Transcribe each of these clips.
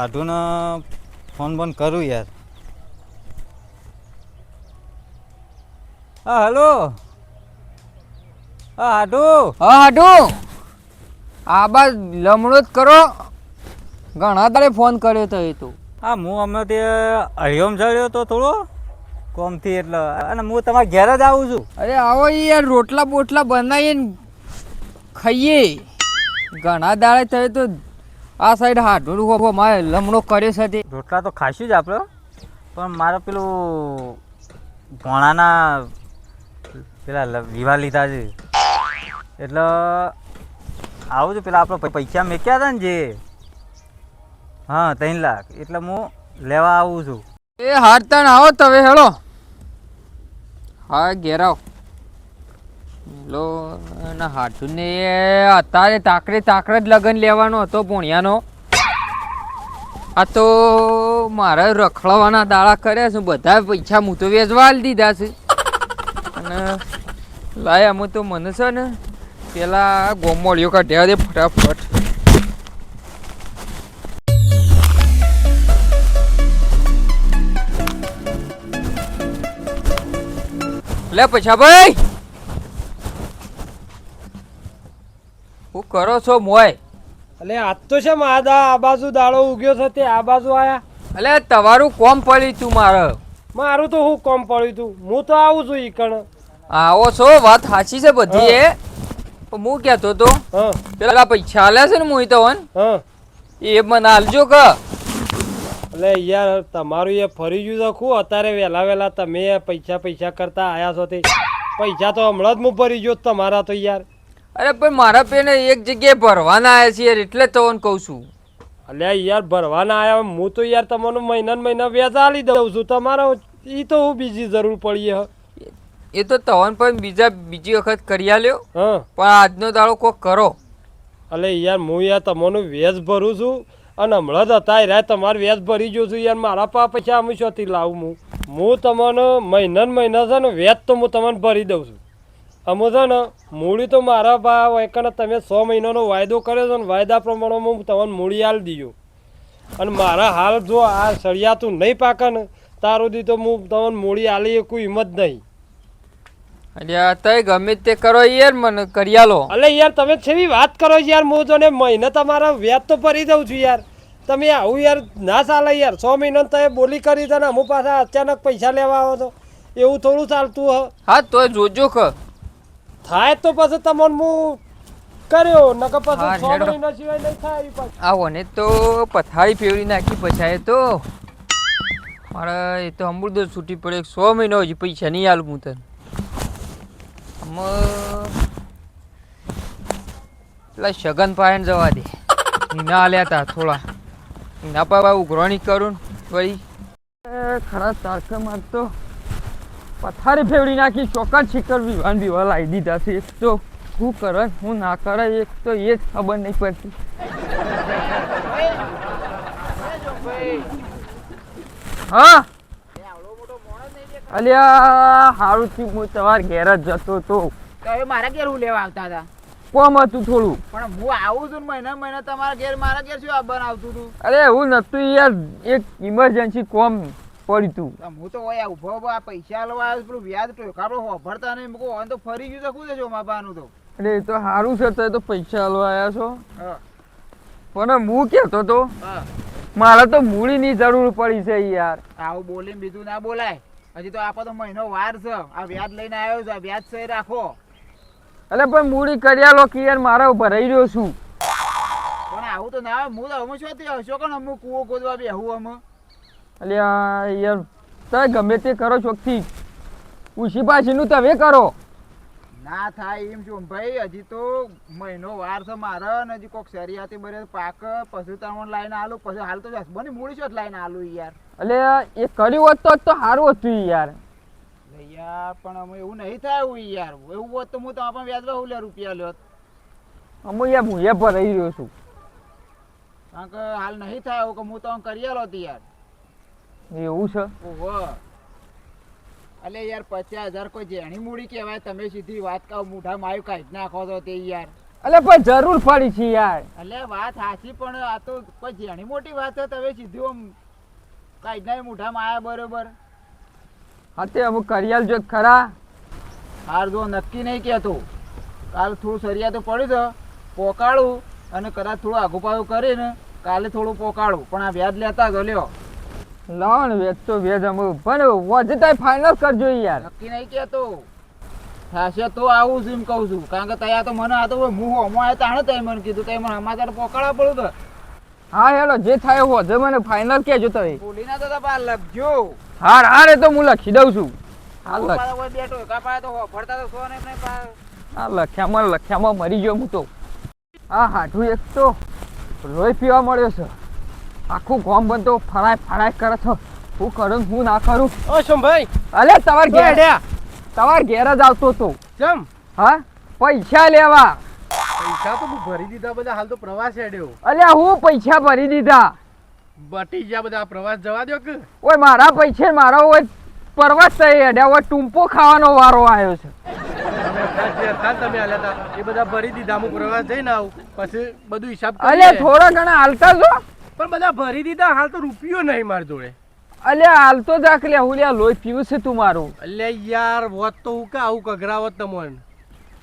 હાટુને phone બોન કરું યાર. હા હલો. હા હાટુ. હા હાટુ આ બસ લમણો જ કરો. ઘણા તારે ફોન કર્યો તો એ તું. હા હું હમણાં તે હરિઓમ ચડ્યો તો થોડો કોમથી એટલે, અને હું તમારા ઘેર જ આવું છું. અરે આવો યાર, રોટલા બોટલા બનાવીને ખાઈએ. ઘણા દાડે થયે તો આ સાઈડ હાટું મારે લમણો કર્યો છે તે. રોટલા તો ખાઈશું જ આપણે, પણ મારે પેલું ભોણાના પેલા વિવાહ લીધા છે એટલે આવું છું. પેલા આપણે પૈસા મેક્યા હતા ને જે, હા 3 લાખ, એટલે હું લેવા આવું છું. એ હાડતાણ આવો તમે હેળો. હા ઘેર આવો. લો ના હાટું ને અત્યારે તાકડે જ લગન લેવાનો હતો પોણિયાનો. આ તો મારા રખડવાના દાડા કર્યા છે, બધા પૈસા હું તો વેચવા આલી દીધા છે. અને લાય અમે તો મને છે ને પેલા ગોમોળીઓ કાઢ્યા દે ફટાફટ. લે પૈસા ભાઈ, શું કરો છો મોય? અલે આજ તો છે માદા આ બાજુ દાડો ઉગ્યો છે તે આ બાજુ આયા. અલે તમારું કોમ પડ્યું તું મારે. મારું તો હું કોમ પડ્યું તું, હું તો આવું છું ઈ કણ. આવો છો, વાત સાચી છે બધી એ. હું કહેતો તો હા પેલા પૈસા આલ્યા છે ને મોહિત વન, હા. એ મને આલજો કે. એટલે યાર તમારું એ ફરી ગયું છે ખું. અત્યારે વહેલા તમે પૈસા કરતા આયા છો તે પૈસા તો હમણાં જ હું ભરી ગયો તમારા તો યાર. અરે પણ મારા પેને એક જગ્યાએ ભરવાના આવ્યા છે યાર, એટલે તમને કહું છું. અલ્યા યાર ભરવાના આયા હું તો યાર તમને મહિના વ્યાજ આલી દઉં છું. તમારા ઈ તો હું બીજી જરૂર પડી હ. એ તો તવન પણ બીજી વખત કરી આલ્યો, હા પણ આજનો દાડો કોક કરો. અલે યાર હું યાર તમારું વ્યાજ ભરું છું, અને હમણાં જ હતા યાર તમારે વ્યાજ ભરી ગયો છું યાર. મારા પૈસા અમે શોથી લાવું? હું તમને મહિના છે ને વ્યાજ તો હું તમને ભરી દઉં છું. અમે છે ને મૂડી તો મારા ભાવ એકને તમે 100 મહિનાનો વાયદો કર્યો છે ને, વાયદા પ્રમાણે હું તમને મૂડી આલી દીધું. અને મારા હાલ જો આ સળિયાતું નહીં પાકે ને તાર સુધી તો હું તમને મૂડી આલી કોઈ હિંમત નહીં. અલ્યા તય ગમે તે કરો યાર, મને કરી આલો. અલે યાર તમે છેવી વાત કરો યાર, હું તો ને મહિને તમારા વ્યાજ તો ભરી દઉં છું યાર. તમે આવું યાર ના ચાલે યાર. 100 મહિના તમે બોલી કરી દે ને અમુક પાછા અચાનક પૈસા લેવા આવો તો એવું થોડું ચાલતું હ. હા તો જોજો કે થાય તો પછી તમને હું કર્યો, નકર પછી હા, 100 હેડો. મહિના સિવાય નહીં થાય એવી પાછી. આવો ને તો પથારી ફેરવી નાખી પછાય તો મારે એ તો અમૃત છૂટી પડે. 100 મહિના હજી પૈસા નહીં આલું હું તને. પેલા સગન પાયણ જવા દે, ના આલ્યા તા થોડા ના પાવા ઉઘરાણી કરું વળી ખરા તારકે મારતો પથારી ફેવડી નાખી. ચોકન શિખર વિવાહ લાવી દીધા છે. એક તો શું કરે હું ના કરે, એક તો એ જ ખબર નહીં પડતી. હા અલ્યા હારું થયું હું તમારા ઘેર જ જતો તો. મારા ઘેર હું લેવા આવતા હતા? કોમ હતું થોડું. પણ હું આવું છું મહિના તમારા ઘેર, મારા ઘેર શું બનાવતું હતું? અરે એવું નતું યાર, એક ઇમરજન્સી કોમ પડ્યું તું. હું તો ઓય ઉભો આ પૈસા લેવા આવ્યો, પેલું વ્યાજ ટોકારો વાપરતા નહીં મૂકો તો ફરી ગયું તો શું છે માપાનું તો. અરે એ તો સારું છે, તો પૈસા હાલવા આવ્યા છો. પણ હું કહેતો તો મારે તો મૂડીની જરૂર પડી છે યાર. આવું બોલીને બીજું ના બોલાય. હજી તો આપો તો મહિનો વાર છે. આ વ્યાજ લઈને આવ્યો છે, વ્યાજ સહી રાખો. એટલે પણ મૂડી કર્યા લો કે યાર મારે ભરાઈ રહ્યો છું. પણ આવું તો ના આવે. હું તો અમે શું હશો કે અમુક કૂવો ખોદવા બેહું અમે. અલ્યા યાર તમે ગમે તે કરો ચોકથી ઉછી પાછીનું તમે કરો. ના થાય એમ છું ભાઈ. હજી તો મહિનો વાર છે મારે, ને હજી કોઈક શરિયાતી બરે પાક પછી તમને લાઈને આલું. પછી હાલ તો બની મૂડી છો લાઈને આલું યાર. એટલે એ કર્યું હોત તો સારું હતું યાર. યાર પણ અમે એવું નહીં થાય યાર. એવું હોત તો હું તો આપણે વ્યાજ હું લે રૂપિયા લ્યો. અમે યાર હું એ ભરાઈ રહ્યો છું. કારણ કે હાલ નહીં થાય એવું કે હું તો કરી આલો હતી યાર. એવું છે? ઓહો અલે યાર 50,000 કોઈ જેણી મૂડી કહેવાય? તમે સીધી વાત કહો, મૂઢા માયું કાઢી નાખો તો તે યાર. અલે પણ જરૂર પડી છે યાર. એટલે વાત સાચી પણ આ તો કોઈ જેની મોટી વાત છે તમે સીધું આમ કાંઈ ના મોઢામાં આયા બરોબર. હા તે અમુક કરિયાલ જો ખરા. હાર જો નક્કી નહીં કહેતો કાલ થોડું સરિયા તો પડ્યું છે પોકાળું અને કદાચ થોડું આગુ પાછું કરીને કાલે થોડું પોકાળું પણ આ વ્યાજ લેતા જો લ્યો. લાવો ને વેચ તો વેચ અમુક પણ વધતા ફાઇનલ કરજો યાર. નક્કી નહીં કહેતો થશે તો આવું છું એમ કહું છું કારણ કે તૈયાર તો મને આ તો હું હોમો આવ્યા તાણે તઈ મને કીધું તઈ મને સમાચાર પોકાળવા પડ્યું તો હા હેલો જે થાય વધે મને ફાઇનલ કહેજો તમે. ભૂલી ના તો બા લખજો. હાર હાર એ તો હું લખી દઉં છું. હા લખ પાછો કોઈ બેઠો કા પાય તો ફરતા તો સો નહીં પાય. આ લખ્યામાં મરી ગયો હું તો. આ હાઠું એક તો લોહી પીવા મળ્યો છે. આખું ગામ બનતો ફરાય ફરાય કરે છે. હું કરું હું ના કરું. ઓ શંભાઈ અલે તમાર ઘેર હેડ્યા તમાર ઘેર જ આવતો તો. ચમ હા પૈસા લેવા. પૈસા તો ભરી દીધા બધા હાલ તો પ્રવાસ હેડ્યો અલ્યા હું પૈસા ભરી દીધા. બટી ગયા બધા પ્રવાસ જવા દો કે ઓય મારા પૈસે મારો ઓય પરવાસ થઈ હેડ્યા ઓય ટૂંપો ખાવાનો વારો આવ્યો છે. તમે આલ્યા હતા એ બધા ભરી દીધા હું પ્રવાસ જઈને આવું પછી બધું હિસાબ અલ્યા થોડા ઘણા હાલતા જો. પણ બધા ભરી દીધા હાલ તો રૂપિયો નહીં મારી જોડે અલ્યા હાલતો જાક લે હું લ્યા લોહી પીવું છે તું મારું. એટલે યાર વોત તો હું કે આવું કગરાવત તમને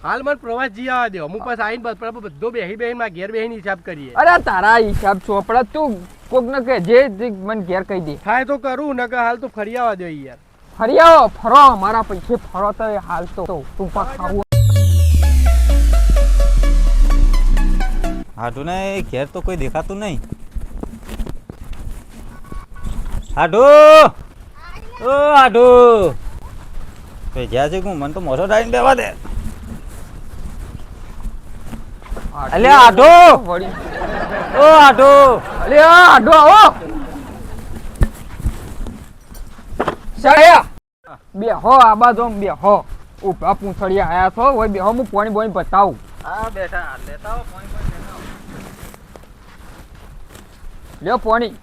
હાલ મને પ્રવાસ જી આવવા દો હું પાછા આવીને બધો બેહી બેહીને ઘેર બેહીને હિસાબ કરીએ. અરે તારા હિસાબ ચોપડા તું કોક ને કે જે મને ઘેર કહી દે. થાય તો કરું ને કે હાલ તો ફરી આવવા દો યાર. ફરી આવો ફરો મારા પૈસે ફરો તો હાલ તો ટૂંપા ખાવું. હાડું ને ઘેર તો કોઈ દેખાતું નહીં. હાડુ ઓ હાડુ તો જ્યાં છે હું મને તો મોઢો ડાળીને બેવા દે. અલ્યા હાડુ વળી ઓ હાડુ અલ્યા આડો આવો. સાયા બેહો આ બાજુ બેહો. ઉભા પૂંછડિયા આયા છો ઓય બેહો હું પાણી બોણી બતાવું. હા બેઠા લેતા આવો પાણી લેતા આવો. લ્યો પાણી.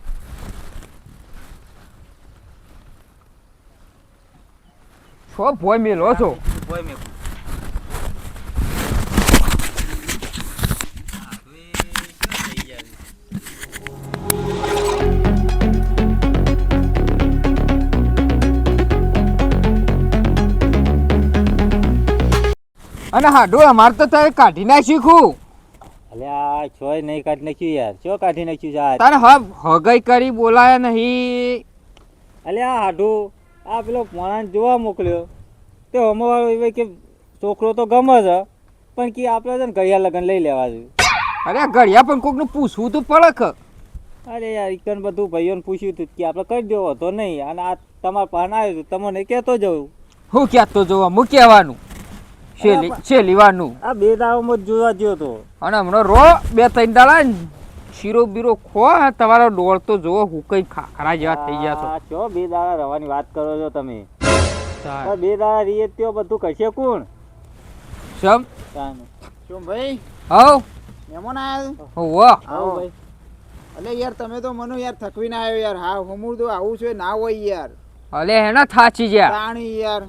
છો ભોય મેલો છો. કોઈ મેં અને હાડું અમારે તો તારે કાઢી ના શીખું. અલ્યા છોય નહીં કાઢી નાખ્યું યાર ચો કાઢી નાખ્યું છે આજ. તારે હગઈ કરી બોલાયા નહીં. અલ્યા હાડુ આ પેલો માણસ જોવા મોકલ્યો તે હમવાળો એવો કે છોકરો તો ગમે છે પણ કે આપણે છે ને ઘડિયા લગન લઈ લેવા જોઈએ. અરે ઘડિયા પણ કોકનું પૂછવું તો પડે કે. અરે યાર એકન બધું ભાઈઓને પૂછ્યું હતું કે આપણે કરી દેવો તો નહીં અને આ તમારા પાન આવ્યું હતું તમને કહેતો જવું. હું કહેતો જોવા હું કહેવાનું શેલીવાનું. આ બે દાવામાં જ જોવા ગયો હતો. અને હમણાં રો 2-3 દાડા ને શીરો બીરો ખો તમારો ડોળ તો જોવો હું કઈ ખાખરા જેવા થઈ ગયા છો. આ ચો બે દાડા રવાની વાત કરો છો તમે. પણ બે દાડા રીએ ત્યો બધું કરશે કોણ? સમ તાને. શું ભાઈ હવ મહેમાન આયા હોવ આવો ભાઈ. અલે યાર તમે તો મને યાર થકવીને આવ્યો યાર હા હમુર તો આવું છે ના હોય યાર અલે હેના થાચી ગયા. તાણી યાર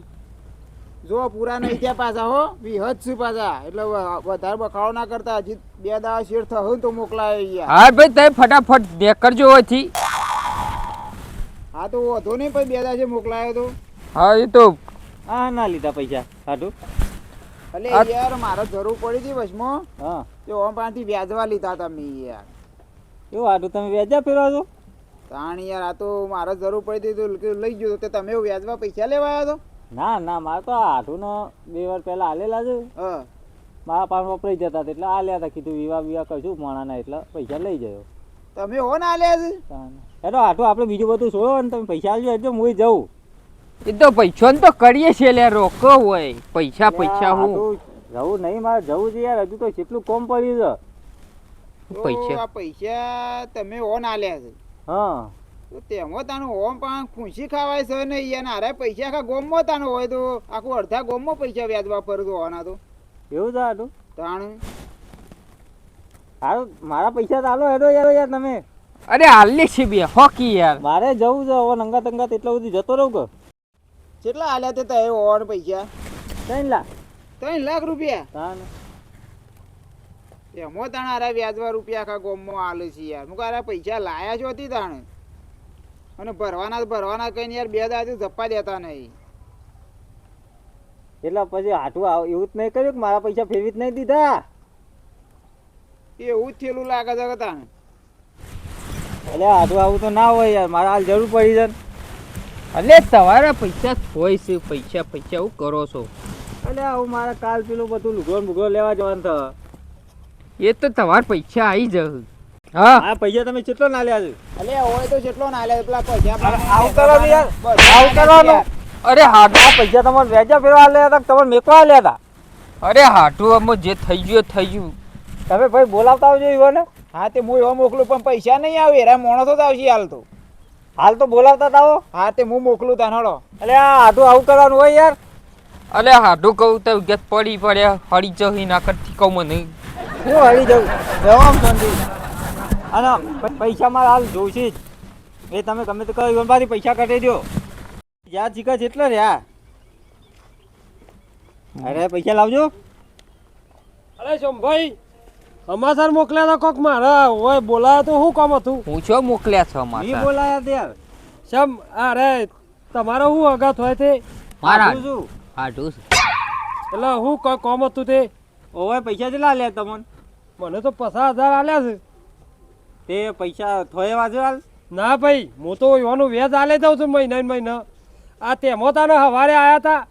જો પૂરા નહીં થયા પાછા હો વિહત છું પાછા એટલે વધારે બખાડો ના કરતા હજી 2 દાડા શેર થયું તો મોકલાય યાર. હા ભાઈ તમે ફટાફટ દેખ કરજો હોયથી. હા તો વધો નહીં પછી 2 દાડા છે મોકલાયો તો હા એ તો હા ના લીધા પૈસા હાડુ. અલે યાર મારે જરૂર પડી હતી વચમાં હા તો ઓમ પાસેથી વ્યાજવા લીધા તમે યાર. એવું હાડુ તમે વ્યાજા ફેરવા છો? તાણી યાર આ તો મારે જરૂર પડી હતી તો લઈ ગયો તો તમે વ્યાજવા પૈસા લેવા આવ્યા તો ના ના મારે તો આ હાડુનો 2 વાર પહેલા આલેલા છે. હા મારા પાસે વપરાઈ જતા હતા એટલે આલ્યા હતા કીધું વિવાહ કરશું માણાના એટલે પૈસા લઈ ગયો. તમે હો ના આલ્યા છે હેડો હાટું આપણે બીજું બધું છોડો ને તમે પૈસા આલજો એટલે હું જઉં. એ તો પૈસા તો કરીએ છીએ લે રોકો હોય પૈસા પૈસા હું જવું નહીં મારે જવું છે યાર હજુ તો કેટલું કોમ પડ્યું છે. તો પૈસા આ પૈસા તમે હો ના આલ્યા છે હા તો તેમાં તાનું ઓમ પણ ખુશી ખાવાય છે ને યાર હારે પૈસા આખા ગોમમાં તાનું હોય તો આખું અડધા ગોમમાં પૈસા વ્યાજવા પર તો હોવાના તો એવું છે હાટું. તાણ હારું મારા પૈસા તો આલો હેડો યાર તમે. અરે હાલી છે બે હોકી યાર. મારે જવું છે હવે નંગા તંગા એટલા સુધી જતો રહું કે કેટલા આલ્યા તે તય હોવાના પૈસા 3 લાખ. 3 લાખ રૂપિયા તાને એમાં તાણ હારા વ્યાજવા રૂપિયા આખા ગોમમાં આલે છે યાર હું હારા પૈસા લાયા છો હતી તાણ અને ભરવાના કહીને યાર 2 દાદી ધપ્પા દેતા નહીં. એટલે પછી હાટું એવું જ નહીં કર્યું કે મારા પૈસા ફેરવી જ નહીં દીધા. એવું જ થયેલું લાગે છે કે તાણ. એટલે હાટું આવું તો ના હોય યાર, મારે હાલ જરૂર પડી છે. એટલે તમારા પૈસા હોય છે, પૈસા શું કરો છો? એટલે આવું મારે કાલ પેલું બધું લુગડો લેવા જવાનું થયું. એ તો તમારા પૈસા આવી જશે. હા આ પૈસા તમે કેટલો ના લ્યા છે? અલે હોય તો જેટલો ના લે પેલા પૈસા આવું કરવાનું યાર, આવું કરવાનું. અરે હાડું, આ પૈસા તમારે વેચા ફેરવા લ્યા હતા, તમારે મેકવા લ્યા હતા. અરે હાડું આમાં જે થઈ ગયું થઈ ગયું. તમે ભાઈ બોલાવતા આવજો ઈવોને. હા તે હું એવા મોકલું પણ પૈસા નહીં આવે એરા માણસો જ આવશે હાલ તો. હાલ તો બોલાવતા જ આવો. હા તે હું મોકલું તાન હળો. એટલે આ હાટું આવું કરવાનું હોય યાર. અરે હાડું કહું તો ગેસ પડી પડ્યા હળી જઈ ના કરતી કહું મને. હું હળી જવું જવામ શાંતિ. અને પૈસા મારે હાલ જોઈશે જ. એ તમે ગમે તે કહો મારી પૈસા કાઢી દો. જ્યાં ચીકા જેટલા રહ્યા. અરે પૈસા લાવજો. અરે શોમભાઈ સમાચાર મોકલ્યા હતા કોક મારા હોય બોલાયા તો શું કામ હતું? હું છો મોકલ્યા છો નહીં મારા બોલાયા ત્યાર. શમ અરે તમારો શું અગાત હોય તે? મારા હાટું શું? હાડું એટલે શું કામ હતું તે? ઓવે પૈસા કેટલા લ્યા તમને? મને તો 50,000 આલ્યા છે. તે પૈસા થોય વાજો હાલ. ના ભાઈ હું તો એવાનું વ્યાજ આલે દઉં છું મહિના ને મહિના. આ તેમાં તાને સવારે આવ્યા હતા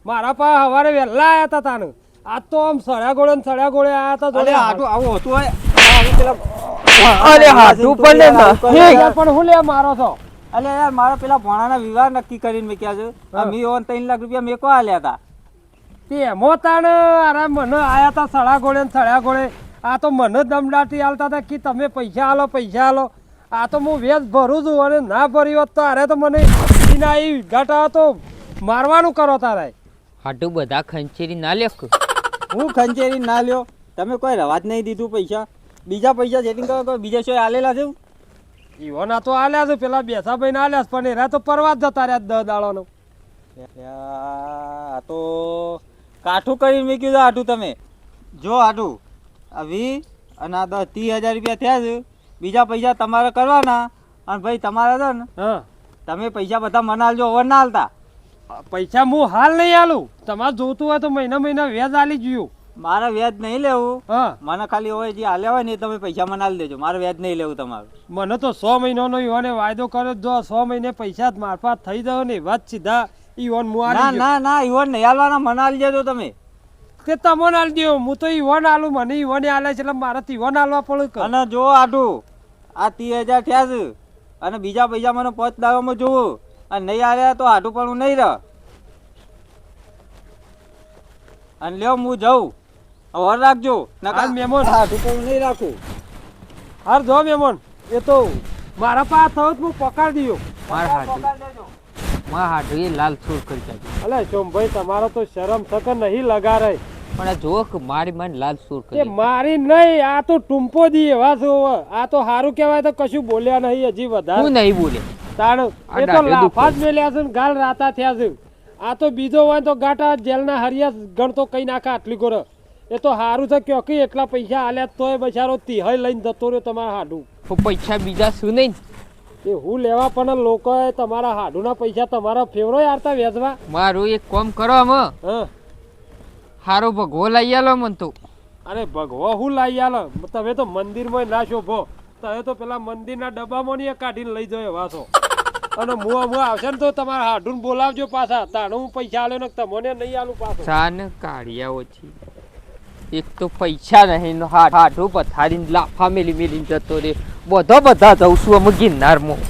મારા પાસે, સવારે વહેલા આવ્યા હતા તાને. આજ તો આમ સળ્યા ગોળે આવ્યા હતા. અરે હાટું આવું હતું હોય. અરે હાડું પણ ને પણ હું લે મારો છો? અલે યાર મારા પેલા ભણાના વિવાહ નક્કી કરીને મેક્યા છે. મી ઓન 3 લાખ રૂપિયા મેકવા આલ્યા હતા. તેમાં તાને અરે મને આયા હતા સળ્યા ગોળે. આ તો મને દમદાટી હાલતા હતા કે તમે પૈસા આલો. આ તો હું વ્યાજ ભરું છું અને ના ભરી હોત તો અરે તો મને ઘાટા તો મારવાનું કરો તારે. હાડું બધા ખંચેરી ના લેખ. હું ખંચેરી ના લ્યો. તમે કોઈ રવા જ નહીં દીધું પૈસા. બીજા પૈસા સેટિંગ કરો તો બીજા શોય આલેલા છે. ઈવોના તો આલ્યા છે, પેલા બેસાભાઈ ના આલ્યા છે, પણ એરા તો પરવા જ જતા રહ્યા 10 દાડાનો. આ તો કાઠું કરીને મેક્યું છે હાટું તમે. જો હાટું આ 20 અને આ 30,000 રૂપિયા થયા છે. બીજા પૈસા તમારે કરવાના. અને ભાઈ તમારે છે ને હા તમે પૈસા બધા મને આલજો, ઓવર ના આલતા. પૈસા હું હાલ નહીં આલું. તમારે જોતું હોય તો મહિના વ્યાજ આલી જોયું. મારે વ્યાજ નહીં લેવું. હા મને ખાલી હોય જે આલ્યા હોય ને એ તમે પૈસા મને આલી દેજો. મારે વ્યાજ નહીં લેવું તમારું. મને તો 100 મહિનાનો ઈવોને વાયદો કર્યો. જો 100 મહિને પૈસા જ મારફત થઈ જાય ને વાત સીધા ઈવોન હું ના આલી ના ના ઈવન નહીં આલવાના, મને આલી દેજો તમે. તે તમને આલી દો. હું તો ઈવોન આલું, મને ઈવોને આલે છે એટલે મારે તો ઈવોન આલવા પડે. અને જો આટું આ 30,000 થયા છે અને બીજા પૈસા મને 5 દાવામાં જોવું અને નહીં આવ્યા તો આટું પણ હું નહીં રહ. અને લ્યો હું જાઉં. હવે રાખજો. હાલ મહેમાન. આટું પણ હું નહીં રાખું. હાર જો મહેમાન, એ તો મારા પાસે થયો હું પકડી દઉં. મારા હાડું એ લાલ છોડ કરી કાઢ્યું. અલે સોમભાઈ તમારો તો શરમ સકર નહીં લગારે. પણ આ જો કે મારી મને લાલ છોડ એ કરી. મારી નહીં, આ તો ટૂંપો દી એવા છો. આ તો સારું કહેવાય તો કશું બોલ્યા નહીં હજી વધારે. હું નહીં બોલે. તાણ આ એ તો દાઢે લાફા જ દુખે. મેલ્યા છે ને ગાલ રાતા થયા છે. આ તો બીજો હોય તો ગાટા જેલના હરિયા ગણતો કઈ નાખા આટલી કોર. એ તો સારું છે ક્યોંકि એટલા પૈસા આલ્યા તોય બચારો તિહાઈ લઈને જતો રહ્યો તમારા હાડું. તો પૈસા બીજા શું નહીં. એ હું લેવા પણ લોકોએ તમારા હાડુના પૈસા તમારા ફેવરો આવતા વેચવા. મારું એક કામ કરો આમાં હા હારો ભગવો લઈ આલો મને તો. અરે ભગવો હું લાવી આલો. તમે તો મંદિરમાં ના શોભો. તમે તો પેલા મંદિરના ડબ્બામાં ને કાઢીને લઈ જાવ એવા છો. અને હું આવશે ને તો તમારા હાડું બોલાવજો પાછા. તાણું હું પૈસા આલ્યો ને તમને નહીં આલું પાછો. સાન કાઢ્યા ઓછી. એક તો પૈસા નહીં હાડું પથારીને લાફા મેલી જતો રે. બધા જઉં છું અમે ગિરનારમાં.